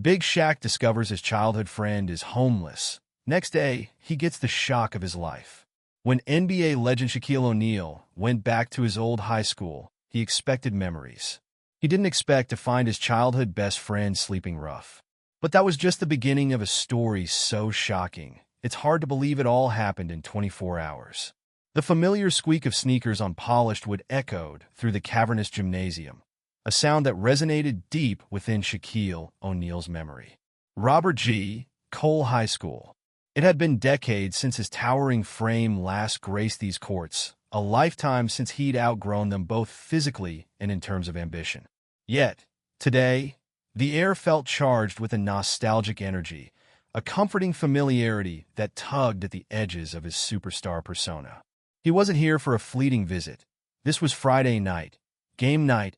Big Shaq discovers his childhood friend is homeless. Next day, he gets the shock of his life. When NBA legend Shaquille O'Neal went back to his old high school, he expected memories. He didn't expect to find his childhood best friend sleeping rough. But that was just the beginning of a story so shocking, it's hard to believe it all happened in 24 hours. The familiar squeak of sneakers on polished wood echoed through the cavernous gymnasium, a sound that resonated deep within Shaquille O'Neal's memory. Robert G. Cole High School. It had been decades since his towering frame last graced these courts, a lifetime since he'd outgrown them both physically and in terms of ambition. Yet, today, the air felt charged with a nostalgic energy, a comforting familiarity that tugged at the edges of his superstar persona. He wasn't here for a fleeting visit. This was Friday night, game night,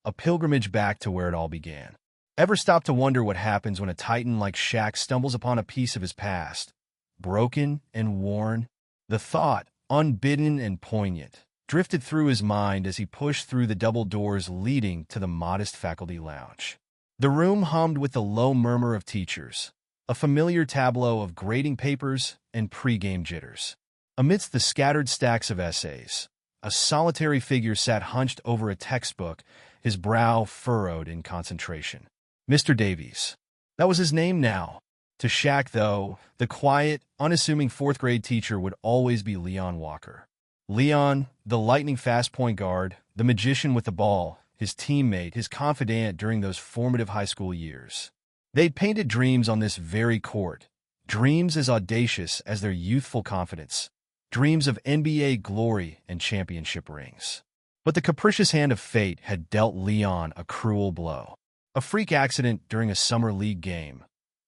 a pilgrimage back to where it all began. Ever stop to wonder what happens when a titan like Shaq stumbles upon a piece of his past, broken and worn? The thought, unbidden and poignant, drifted through his mind as he pushed through the double doors leading to the modest faculty lounge. The room hummed with the low murmur of teachers, a familiar tableau of grading papers and pre-game jitters. Amidst the scattered stacks of essays, a solitary figure sat hunched over a textbook, his brow furrowed in concentration. Mr. Davies. That was his name now. To Shaq, though, the quiet, unassuming fourth-grade teacher would always be Leon Walker. Leon, the lightning-fast point guard, the magician with the ball, his teammate, his confidant during those formative high school years. They'd painted dreams on this very court, dreams as audacious as their youthful confidence, dreams of NBA glory and championship rings. But the capricious hand of fate had dealt Leon a cruel blow. A freak accident during a summer league game,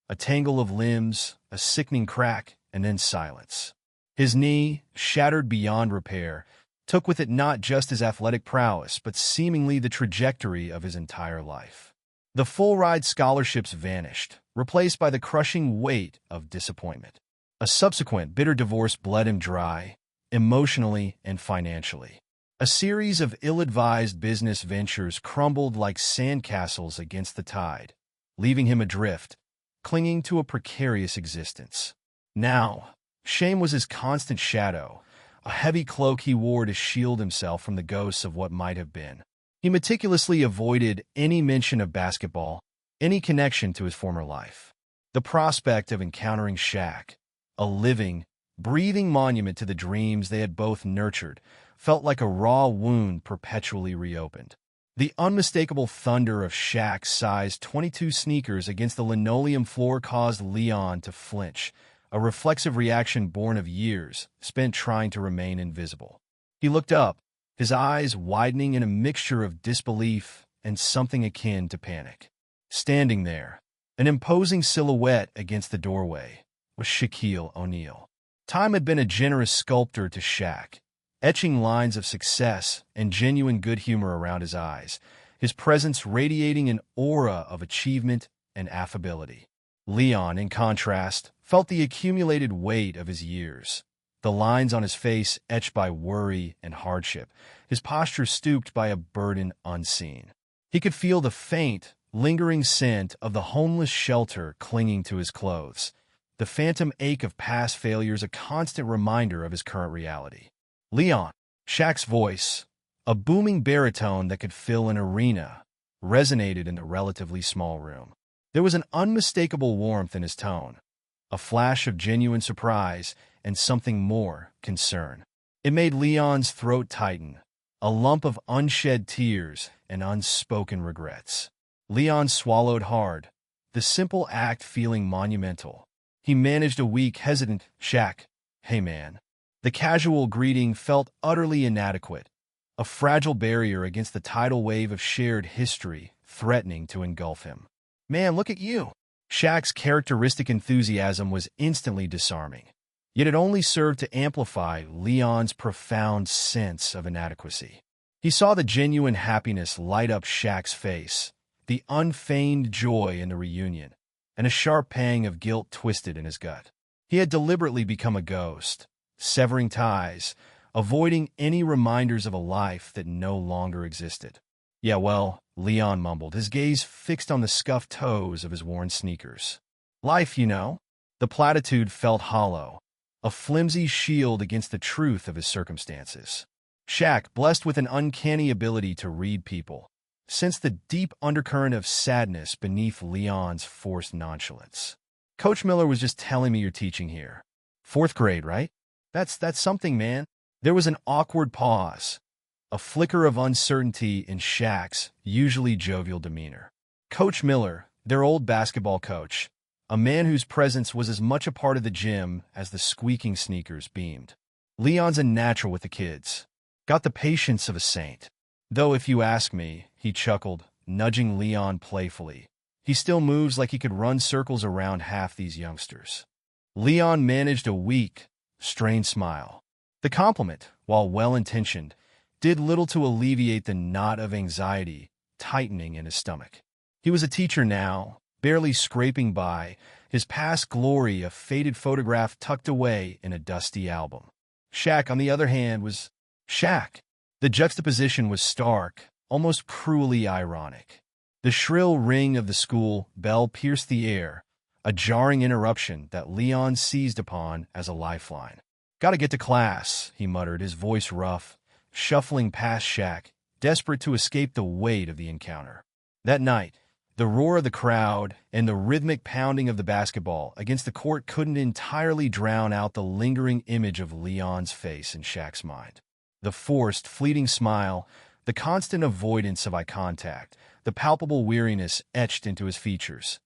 a tangle of limbs, a sickening crack, and then silence. His knee, shattered beyond repair, took with it not just his athletic prowess, but seemingly the trajectory of his entire life. The full-ride scholarships vanished, replaced by the crushing weight of disappointment. A subsequent bitter divorce bled him dry, emotionally and financially. A series of ill-advised business ventures crumbled like sandcastles against the tide, leaving him adrift, clinging to a precarious existence. Now, shame was his constant shadow, a heavy cloak he wore to shield himself from the ghosts of what might have been. He meticulously avoided any mention of basketball, any connection to his former life. The prospect of encountering Shaq, a living, breathing monument to the dreams they had both nurtured, felt like a raw wound perpetually reopened. The unmistakable thunder of Shaq's size 22 sneakers against the linoleum floor caused Leon to flinch, a reflexive reaction born of years spent trying to remain invisible. He looked up, his eyes widening in a mixture of disbelief and something akin to panic. Standing there, an imposing silhouette against the doorway, was Shaquille O'Neal. Time had been a generous sculptor to Shaq, etching lines of success and genuine good humor around his eyes, his presence radiating an aura of achievement and affability. Leon, in contrast, felt the accumulated weight of his years, the lines on his face etched by worry and hardship, his posture stooped by a burden unseen. He could feel the faint, lingering scent of the homeless shelter clinging to his clothes, the phantom ache of past failures a constant reminder of his current reality. Leon, Shaq's voice, a booming baritone that could fill an arena, resonated in the relatively small room. There was an unmistakable warmth in his tone, a flash of genuine surprise and something more, concern. It made Leon's throat tighten, a lump of unshed tears and unspoken regrets. Leon swallowed hard, the simple act feeling monumental. He managed a weak, hesitant, "Shaq, hey man." The casual greeting felt utterly inadequate, a fragile barrier against the tidal wave of shared history threatening to engulf him. "Man, look at you." Shaq's characteristic enthusiasm was instantly disarming, yet it only served to amplify Leon's profound sense of inadequacy. He saw the genuine happiness light up Shaq's face, the unfeigned joy in the reunion, and a sharp pang of guilt twisted in his gut. He had deliberately become a ghost, severing ties, avoiding any reminders of a life that no longer existed. Yeah, well, Leon mumbled, his gaze fixed on the scuffed toes of his worn sneakers. Life, you know. The platitude felt hollow, a flimsy shield against the truth of his circumstances. Shaq, blessed with an uncanny ability to read people, sensed the deep undercurrent of sadness beneath Leon's forced nonchalance. Coach Miller was just telling me you're teaching here. Fourth grade, right? That's something, man. There was an awkward pause, a flicker of uncertainty in Shaq's usually jovial demeanor. Coach Miller, their old basketball coach, a man whose presence was as much a part of the gym as the squeaking sneakers beamed. Leon's a natural with the kids. Got the patience of a saint. Though if you ask me, he chuckled, nudging Leon playfully, he still moves like he could run circles around half these youngsters. Leon managed a weak, strained smile. The compliment, while well-intentioned, did little to alleviate the knot of anxiety tightening in his stomach. He was a teacher now, barely scraping by, his past glory a faded photograph tucked away in a dusty album. Shaq, on the other hand, was Shaq. The juxtaposition was stark, almost cruelly ironic. The shrill ring of the school bell pierced the air, a jarring interruption that Leon seized upon as a lifeline. "Gotta get to class," he muttered, his voice rough, shuffling past Shaq, desperate to escape the weight of the encounter. That night, the roar of the crowd and the rhythmic pounding of the basketball against the court couldn't entirely drown out the lingering image of Leon's face in Shaq's mind. The forced, fleeting smile, the constant avoidance of eye contact, the palpable weariness etched into his features.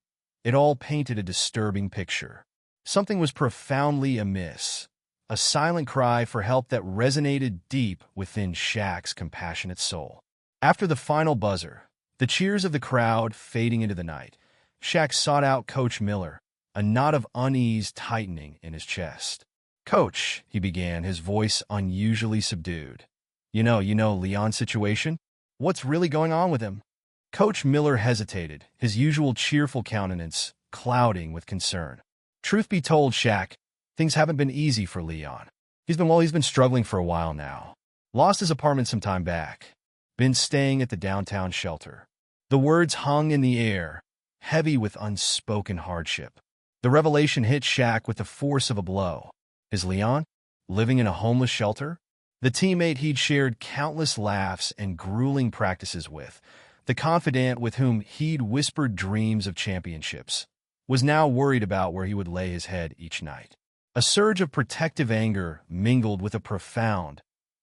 It all painted a disturbing picture. Something was profoundly amiss, a silent cry for help that resonated deep within Shaq's compassionate soul. After the final buzzer, the cheers of the crowd fading into the night, Shaq sought out Coach Miller, a knot of unease tightening in his chest. "Coach," he began, his voice unusually subdued. You know Leon's situation? What's really going on with him?" Coach Miller hesitated, his usual cheerful countenance clouding with concern. "Truth be told, Shaq, things haven't been easy for Leon. He's been struggling for a while now. Lost his apartment some time back. Been staying at the downtown shelter." The words hung in the air, heavy with unspoken hardship. The revelation hit Shaq with the force of a blow. Is Leon living in a homeless shelter? The teammate he'd shared countless laughs and grueling practices with, the confidant with whom he'd whispered dreams of championships, was now worried about where he would lay his head each night. A surge of protective anger mingled with a profound,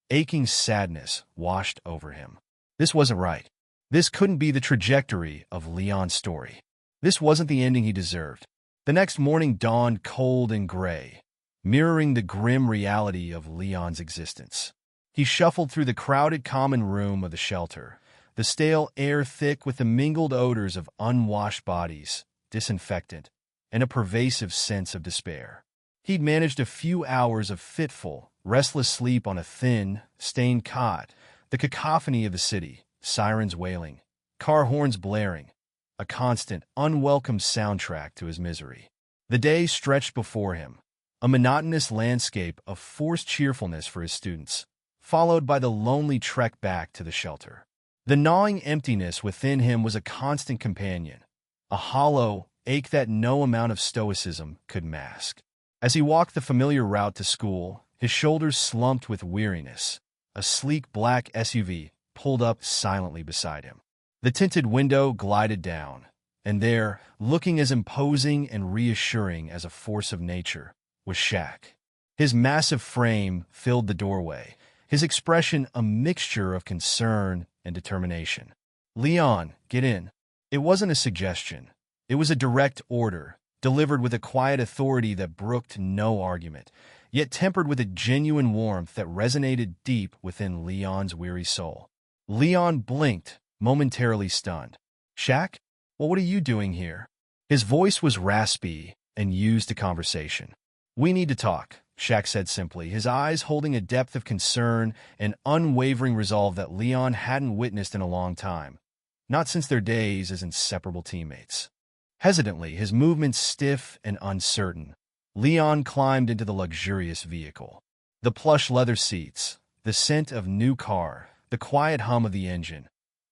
aching sadness washed over him. This wasn't right. This couldn't be the trajectory of Leon's story. This wasn't the ending he deserved. The next morning dawned cold and gray, mirroring the grim reality of Leon's existence. He shuffled through the crowded common room of the shelter, the stale air thick with the mingled odors of unwashed bodies, disinfectant, and a pervasive sense of despair. He'd managed a few hours of fitful, restless sleep on a thin, stained cot, the cacophony of the city, sirens wailing, car horns blaring, a constant, unwelcome soundtrack to his misery. The day stretched before him, a monotonous landscape of forced cheerfulness for his students, followed by the lonely trek back to the shelter. The gnawing emptiness within him was a constant companion, a hollow ache that no amount of stoicism could mask. As he walked the familiar route to school, his shoulders slumped with weariness. A sleek black SUV pulled up silently beside him. The tinted window glided down, and there, looking as imposing and reassuring as a force of nature, was Shaq. His massive frame filled the doorway, his expression a mixture of concern and determination. "Leon, get in." It wasn't a suggestion. It was a direct order, delivered with a quiet authority that brooked no argument, yet tempered with a genuine warmth that resonated deep within Leon's weary soul. Leon blinked, momentarily stunned. "Shaq? Well, what are you doing here?" His voice was raspy and used to conversation. "We need to talk," Shaq said simply, his eyes holding a depth of concern and unwavering resolve that Leon hadn't witnessed in a long time, not since their days as inseparable teammates. Hesitantly, his movements stiff and uncertain, Leon climbed into the luxurious vehicle. The plush leather seats, the scent of new car, the quiet hum of the engine.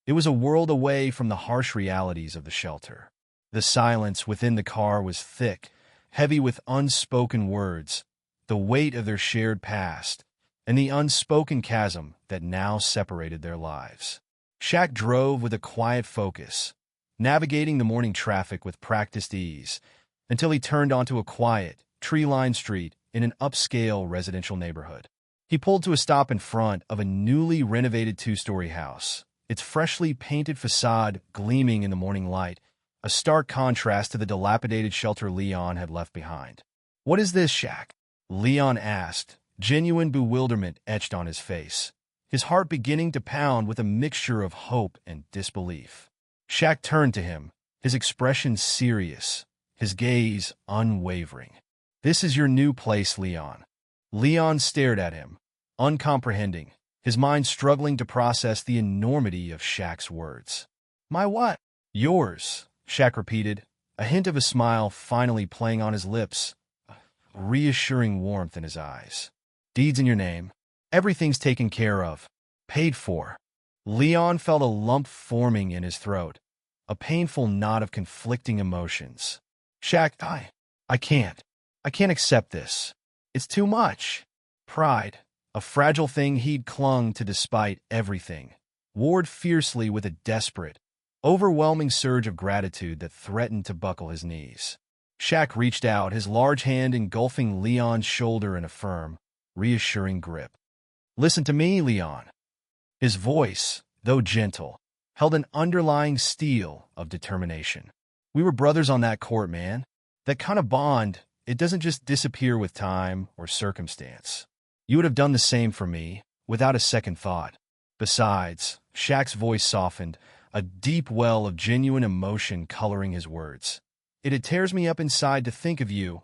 It was a world away from the harsh realities of the shelter. The silence within the car was thick, heavy with unspoken words, the weight of their shared past, and the unspoken chasm that now separated their lives. Shaq drove with a quiet focus, navigating the morning traffic with practiced ease, until he turned onto a quiet, tree-lined street in an upscale residential neighborhood. He pulled to a stop in front of a newly renovated two-story house, its freshly painted facade gleaming in the morning light, a stark contrast to the dilapidated shelter Leon had left behind. "What is this, Shaq?" Leon asked, genuine bewilderment etched on his face, his heart beginning to pound with a mixture of hope and disbelief. Shaq turned to him, his expression serious, his gaze unwavering. "This is your new place, Leon." Leon stared at him, uncomprehending, his mind struggling to process the enormity of Shaq's words. "My what?" "Yours," Shaq repeated, a hint of a smile finally playing on his lips, a reassuring warmth in his eyes. "Deeds in your name. Everything's taken care of. Paid for." Leon felt a lump forming in his throat, a painful knot of conflicting emotions. "Shaq, I can't. I can't accept this. It's too much." Pride, a fragile thing he'd clung to despite everything, warred fiercely with a desperate, overwhelming surge of gratitude that threatened to buckle his knees. Shaq reached out, his large hand engulfing Leon's shoulder in a firm, reassuring grip. "Listen to me, Leon." His voice, though gentle, held an underlying steel of determination. "We were brothers on that court, man. That kind of bond, it doesn't just disappear with time or circumstance. You would have done the same for me, without a second thought. Besides," Shaq's voice softened, a deep well of genuine emotion coloring his words, "it tears me up inside to think of you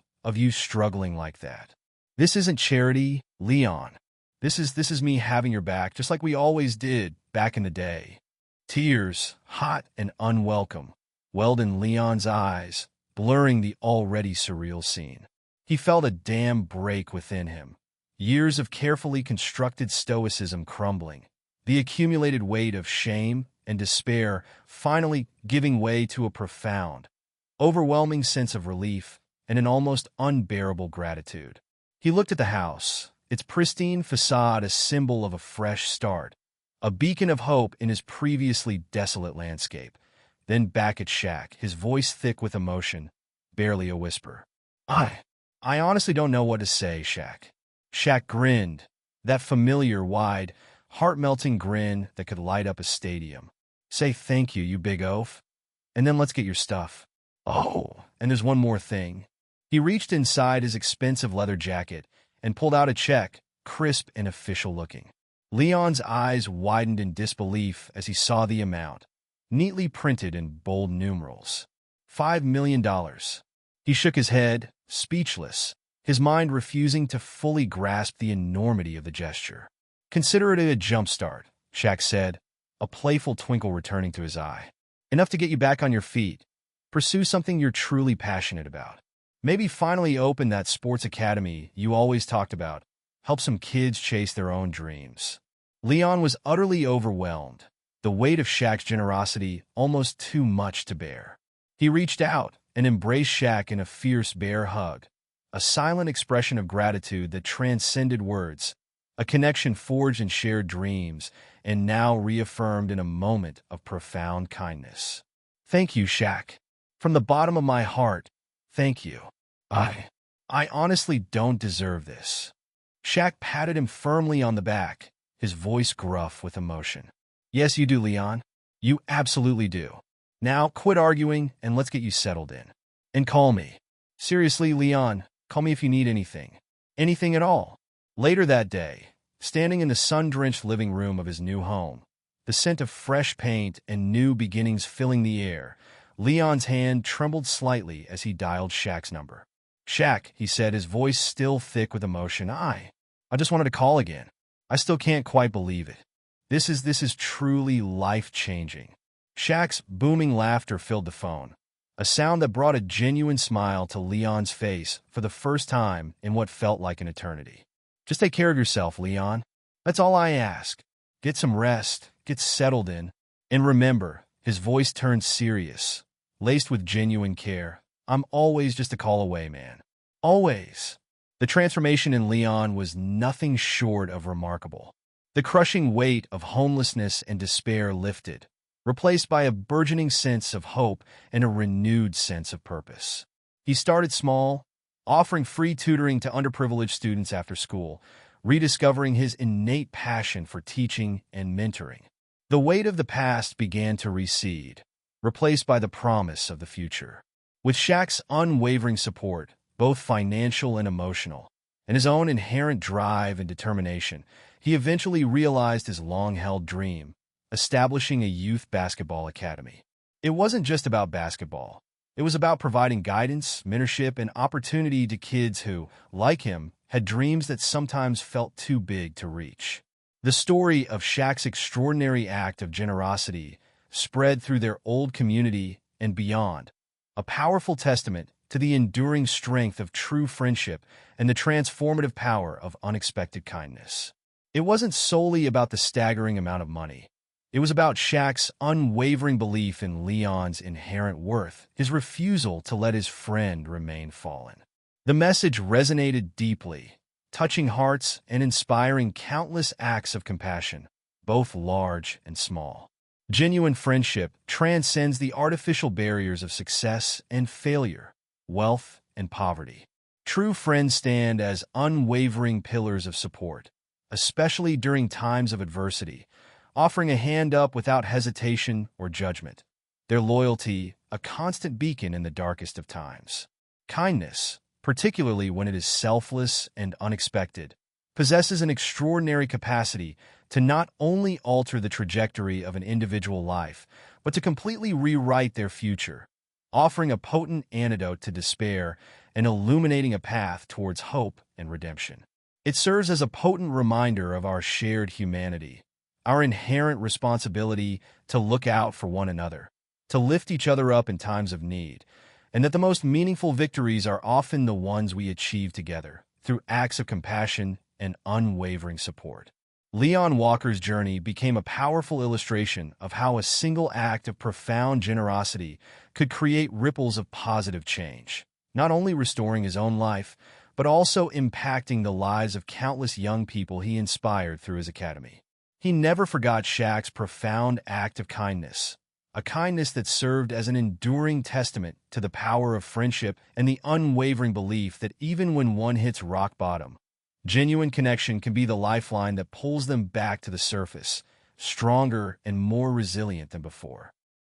struggling like that. This isn't charity, Leon. This is me having your back, just like we always did back in the day." Tears, hot and unwelcome, welled in Leon's eyes, blurring the already surreal scene. He felt a dam break within him, years of carefully constructed stoicism crumbling, the accumulated weight of shame and despair finally giving way to a profound, overwhelming sense of relief and an almost unbearable gratitude. He looked at the house, its pristine facade a symbol of a fresh start, a beacon of hope in his previously desolate landscape, then back at Shaq, his voice thick with emotion, barely a whisper. I honestly don't know what to say, Shaq." Shaq grinned, that familiar, wide, heart-melting grin that could light up a stadium. "Say thank you, you big oaf. And then let's get your stuff. Oh, and there's one more thing." He reached inside his expensive leather jacket and pulled out a check, crisp and official-looking. Leon's eyes widened in disbelief as he saw the amount, neatly printed in bold numerals. $5 million. He shook his head, speechless, his mind refusing to fully grasp the enormity of the gesture. "Consider it a jumpstart," Shaq said, a playful twinkle returning to his eye. "Enough to get you back on your feet. Pursue something you're truly passionate about. Maybe finally open that sports academy you always talked about. Help some kids chase their own dreams." Leon was utterly overwhelmed, the weight of Shaq's generosity almost too much to bear. He reached out and embraced Shaq in a fierce bear hug, a silent expression of gratitude that transcended words, a connection forged in shared dreams and now reaffirmed in a moment of profound kindness. "Thank you, Shaq. From the bottom of my heart, thank you. I honestly don't deserve this." Shaq patted him firmly on the back, his voice gruff with emotion. "Yes, you do, Leon. You absolutely do. Now, quit arguing and let's get you settled in. And call me. Seriously, Leon, call me if you need anything. Anything at all." Later that day, standing in the sun-drenched living room of his new home, the scent of fresh paint and new beginnings filling the air, Leon's hand trembled slightly as he dialed Shaq's number. "Shaq," he said, his voice still thick with emotion, I just wanted to call again. I still can't quite believe it. This is truly life-changing." Shaq's booming laughter filled the phone, a sound that brought a genuine smile to Leon's face for the first time in what felt like an eternity. "Just take care of yourself, Leon. That's all I ask. Get some rest, get settled in, And remember, his voice turned serious, laced with genuine care. "I'm always just a call away, man. Always." The transformation in Leon was nothing short of remarkable. The crushing weight of homelessness and despair lifted, replaced by a burgeoning sense of hope and a renewed sense of purpose. He started small, offering free tutoring to underprivileged students after school, rediscovering his innate passion for teaching and mentoring. The weight of the past began to recede, replaced by the promise of the future. With Shaq's unwavering support, both financial and emotional, and his own inherent drive and determination, he eventually realized his long-held dream, establishing a youth basketball academy. It wasn't just about basketball. It was about providing guidance, mentorship, and opportunity to kids who, like him, had dreams that sometimes felt too big to reach. The story of Shaq's extraordinary act of generosity spread through their old community and beyond, a powerful testament to the enduring strength of true friendship and the transformative power of unexpected kindness. It wasn't solely about the staggering amount of money. It was about Shaq's unwavering belief in Leon's inherent worth, his refusal to let his friend remain fallen. The message resonated deeply, touching hearts and inspiring countless acts of compassion, both large and small. Genuine friendship transcends the artificial barriers of success and failure, wealth and poverty. True friends stand as unwavering pillars of support, especially during times of adversity, offering a hand up without hesitation or judgment. Their loyalty, a constant beacon in the darkest of times. Kindness, particularly when it is selfless and unexpected, possesses an extraordinary capacity to not only alter the trajectory of an individual life, but to completely rewrite their future, offering a potent antidote to despair and illuminating a path towards hope and redemption. It serves as a potent reminder of our shared humanity, our inherent responsibility to look out for one another, to lift each other up in times of need, and that the most meaningful victories are often the ones we achieve together, through acts of compassion and unwavering support. Leon Walker's journey became a powerful illustration of how a single act of profound generosity could create ripples of positive change, not only restoring his own life, but also impacting the lives of countless young people he inspired through his academy. He never forgot Shaq's profound act of kindness, a kindness that served as an enduring testament to the power of friendship and the unwavering belief that even when one hits rock bottom, genuine connection can be the lifeline that pulls them back to the surface, stronger and more resilient than before.